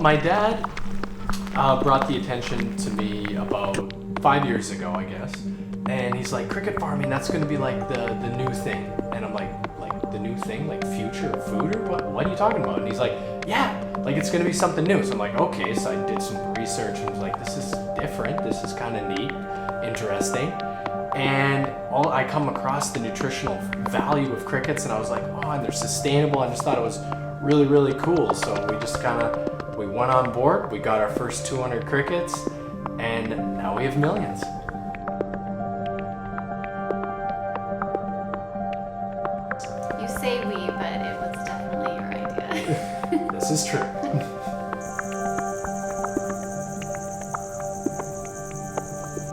My dad brought the attention to me about 5 years ago, I guess. And he's like, cricket farming, that's going to be like the new thing. And I'm like the new thing, like future of food or what are you talking about? And he's like, yeah, like it's going to be something new. So I'm like, okay. So I did some research and was like, this is different. This is kind of neat, interesting. And I come across the nutritional value of crickets and I was like, oh, and they're sustainable. I just thought it was really, really cool. So we just we went on board, we got our first 200 crickets, and now we have millions. You say we, but it was definitely your idea. This is true.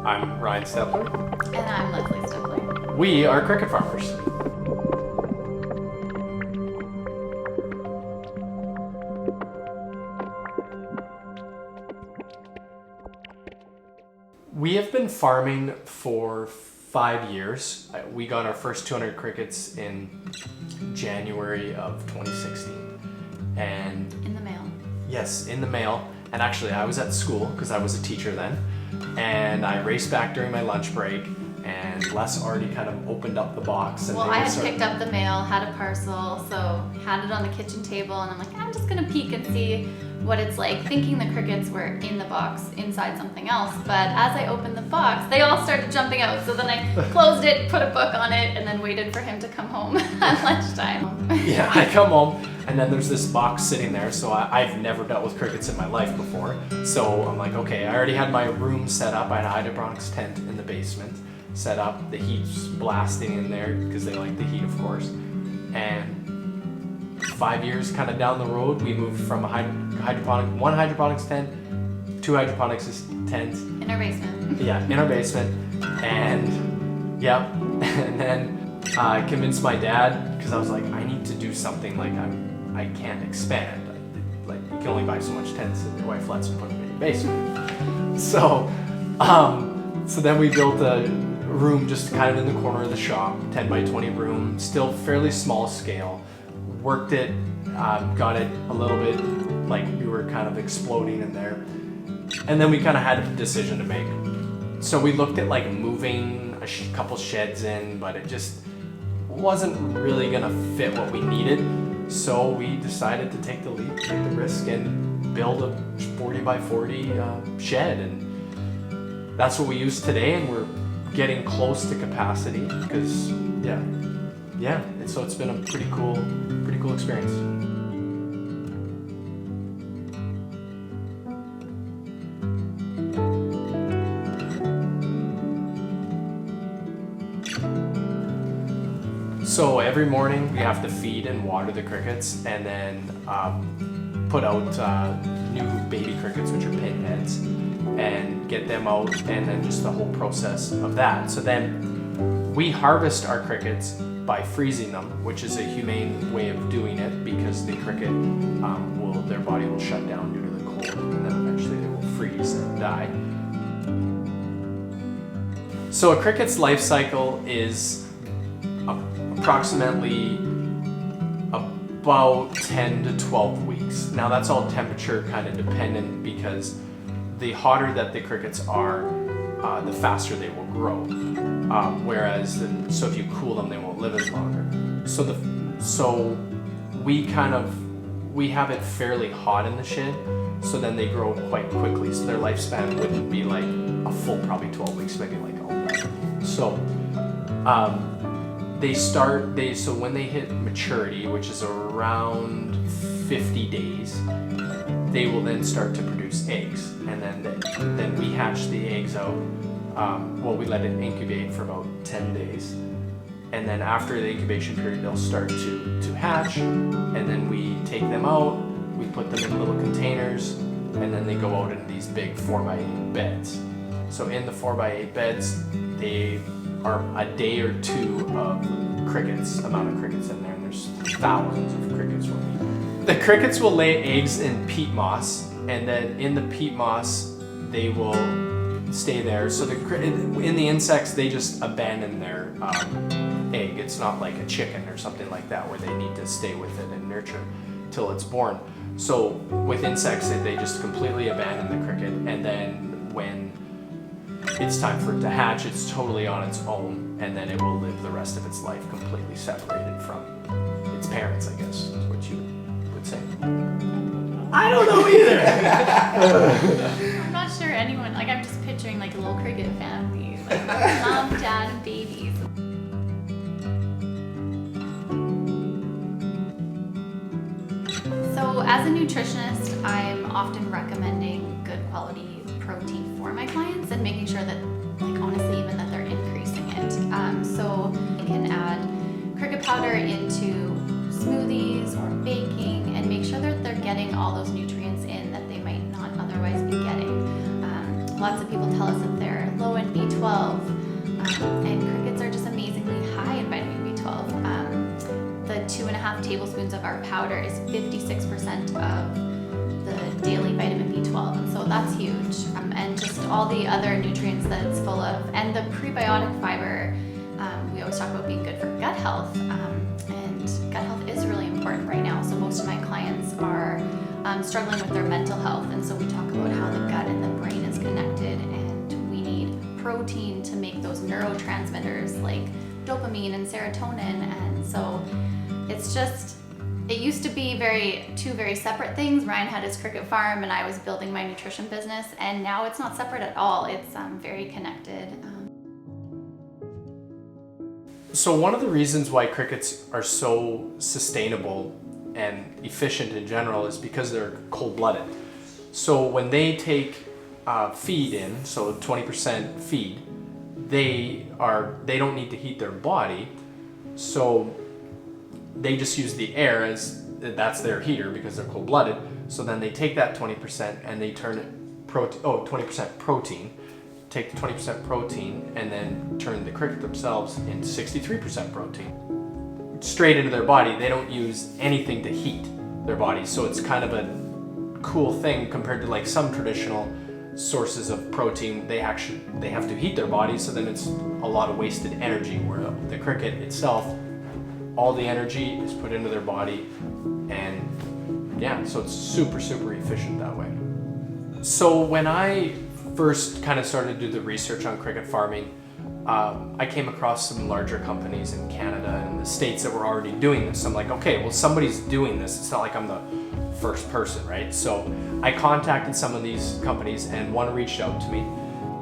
I'm Ryan Stepler. And I'm Leslie Stepler. We are cricket farmers. We have been farming for 5 years. We got our first 200 crickets in January of 2016. And in the mail. Yes, in the mail. And actually I was at school because I was a teacher then. And I raced back during my lunch break and Les already kind of opened up the box. And well, I had picked up the mail, had a parcel, so had it on the kitchen table and I'm like, I'm just gonna peek and see what it's like, thinking the crickets were in the box inside something else. But as I opened the box, they all started jumping out. So then I closed it, put a book on it, and then waited for him to come home at lunchtime. Yeah, I come home and then there's this box sitting there. So I've never dealt with crickets in my life before. So I'm like, okay, I already had my room set up. I had a hydroponics tent in the basement set up. The heat's blasting in there because they like the heat, of course. And 5 years kind of down the road, we moved from one hydroponics tent, 2 hydroponics tents. In our basement. Yeah, in our basement. And yeah, and then I convinced my dad because I was like, I need to do something. Like I can't expand. Like you can only buy so much tents, and your wife lets you put them in your basement. So, so then we built a room just kind of in the corner of the shop, 10 by 20 room, still fairly small scale. Worked it, got it a little bit like we were kind of exploding in there. And then we kind of had a decision to make. So we looked at like moving a couple sheds in, but it just wasn't really gonna fit what we needed. So we decided to take the leap, take the risk, and build a 40 by 40 shed. And that's what we use today, and we're getting close to capacity because, yeah. And so it's been a pretty cool experience. So every morning we have to feed and water the crickets and then put out new baby crickets, which are pinheads, and get them out, and then just the whole process of that. So then we harvest our crickets by freezing them, which is a humane way of doing it because the cricket their body will shut down due to the cold, and then eventually they will freeze and die. So a cricket's life cycle is approximately about 10 to 12 weeks. Now that's all temperature kind of dependent because the hotter that the crickets are, the faster they will grow. Whereas, so if you cool them, they won't live as longer. So we have it fairly hot in the shed, so then they grow quite quickly. So their lifespan wouldn't be like a full probably 12 weeks, maybe like 11. So so when they hit maturity, which is around 50 days, they will then start to produce eggs, and then we hatch the eggs out. We let it incubate for about 10 days, and then after the incubation period, they'll start to hatch, and then we take them out, we put them in little containers, and then they go out into these big 4x8 beds. So in the 4x8 beds, they are a day or two of amount of crickets in there, and there's thousands of crickets. The crickets will lay eggs in peat moss, and then in the peat moss, they will stay there. So in the insects, they just abandon their egg. It's not like a chicken or something like that where they need to stay with it and nurture till it's born. So with insects, they just completely abandon the cricket, and then when it's time for it to hatch, it's totally on its own, and then it will live the rest of its life completely separated from its parents, I guess, is what you would say. I don't know either. I'm not sure anyone, like I'm just picturing like a little cricket family, like mom, dad, and babies. So as a nutritionist, I'm often recommending good quality protein for my clients and making sure that, like honestly, even that they're increasing it. So you can add cricket powder into smoothies or baking and make sure that they're getting all those nutrients in that they might not otherwise be getting. Lots of people tell us that they're low in B12, and crickets are just amazingly high in vitamin B12. The 2.5 tablespoons of our powder is 56% of the daily vitamin B12, and so that's huge. And just all the other nutrients that it's full of, and the prebiotic fiber. We always talk about being good for gut health, and gut health is really important right now. So most of my clients are struggling with their mental health, and so we talk about how the gut and the brain is connected, and we need protein to make those neurotransmitters like dopamine and serotonin. And so it's just, it used to be two very separate things. Ryan had his cricket farm and I was building my nutrition business, and now it's not separate at all. It's very connected. So one of the reasons why crickets are so sustainable and efficient in general is because they're cold-blooded. So when they take feed in, so 20% feed, they don't need to heat their body, so they just use the air as that's their heater because they're cold-blooded. So then they take that 20% and they turn it 20% protein. Take the 20% protein and then turn the cricket themselves into 63% protein. Straight into their body. They don't use anything to heat their body. So it's kind of a cool thing compared to like some traditional sources of protein. They have to heat their body, so then it's a lot of wasted energy, where the cricket itself, all the energy is put into their body, and yeah, so it's super, super efficient that way. So when I first kind of started to do the research on cricket farming, I came across some larger companies in Canada and the States that were already doing this. I'm like, okay, well, somebody's doing this. It's not like I'm the first person, right? So I contacted some of these companies and one reached out to me.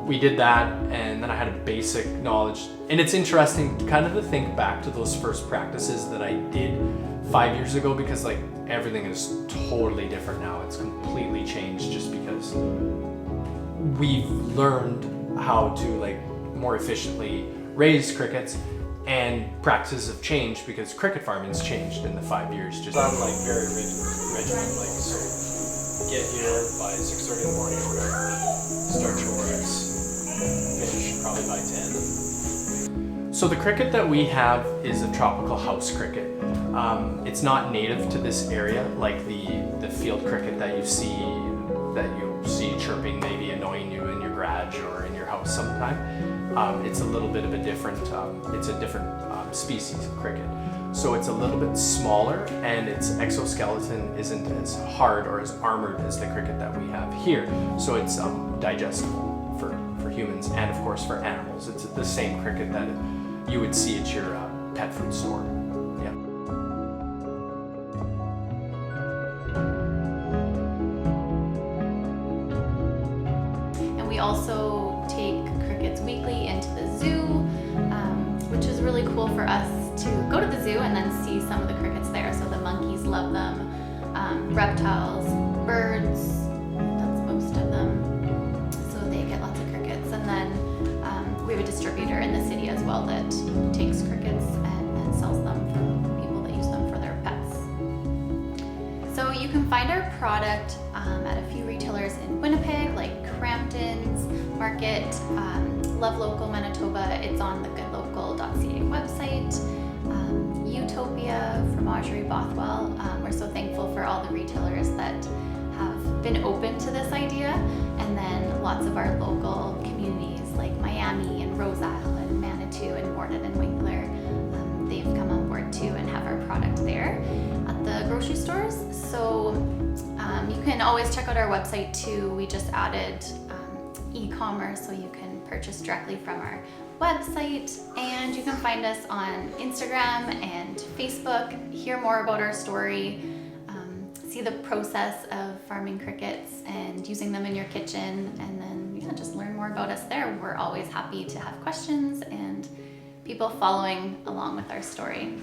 We did that, and then I had a basic knowledge. And it's interesting kind of to think back to those first practices that I did 5 years ago, because like everything is totally different now. It's completely changed just because we've learned how to like more efficiently raise crickets, and practices have changed because cricket farming's changed in the 5 years. Just I'm like very regimented, like so get here by 6:30 in the morning or whatever, start your works, finish probably by 10. So the cricket that we have is a tropical house cricket. It's not native to this area like the field cricket that you see chirping, maybe annoying you in your garage or in your house sometime. It's a little bit of a different, species of cricket. So it's a little bit smaller, and its exoskeleton isn't as hard or as armored as the cricket that we have here. So it's digestible for humans and of course for animals. It's the same cricket that you would see at your pet food store. Yeah. We also take crickets weekly into the zoo, which is really cool for us to go to the zoo and then see some of the crickets there. So the monkeys love them, reptiles, birds, that's most of them. So they get lots of crickets. And then we have a distributor in the city as well that takes crickets and sells them for people that use them for their pets. So you can find our product at a few retailers in Winnipeg, like Crampton's Market, Love Local Manitoba. It's on the goodlocal.ca website. Utopia, Fromagerie Bothwell. We're so thankful for all the retailers that have been open to this idea, and then lots of our local communities like Miami and Rose Isle and Manitou and Morden and Winkler. They've come on board too and have our product there at the grocery stores. So can always check out our website too. We just added e-commerce, so you can purchase directly from our website, and you can find us on Instagram and Facebook, hear more about our story, see the process of farming crickets and using them in your kitchen, and then just learn more about us there. We're always happy to have questions and people following along with our story.